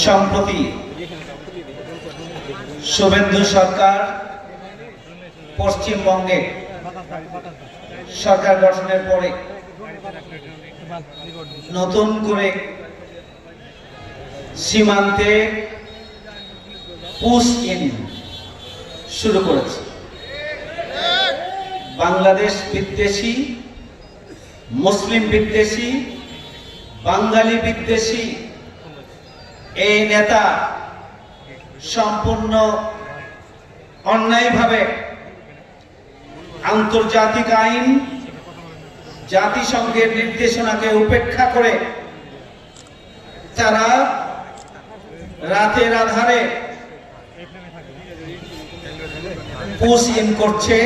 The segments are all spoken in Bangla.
সম্প্রতি শুভেন্দু সরকার পশ্চিমবঙ্গে সরকার গঠনের পরে নতুন করে সীমান্তে পুশ ইন শুরু করেছে। বাংলাদেশ বিদ্বেষী, মুসলিম বিদ্বেষী, বাঙালি বিদ্বেষী এই নেতা সম্পূর্ণ অন্যায়ভাবে আন্তর্জাতিক আইন, জাতিসংঘের নির্দেশনাকে উপেক্ষা করে তারা রাতের আধারে পুশ ইন করছে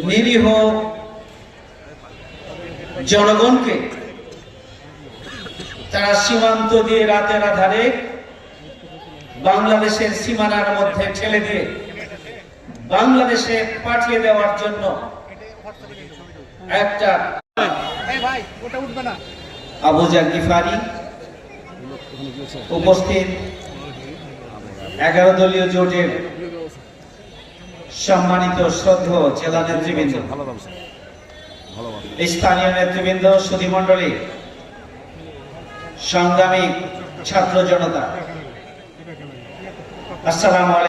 নিরীহ জনগণকে। তারা সীমান্ত দিয়ে রাতের আধারে বাংলাদেশের সীমানার মধ্যে ঠেলে দিয়ে বাংলাদেশে পাঠিয়ে দেওয়ার জন্য একটা আবু জার গিফারি উপস্থিত 11 দলীয় জোটের সম্মানিত শ্রদ্ধেয় জেলা নেতৃবৃন্দ, স্থানীয় নেতৃবৃন্দ, সুধীমণ্ডলী, সংগ্রামী ছাত্র জনতা, আসসালামু আলাইকুম।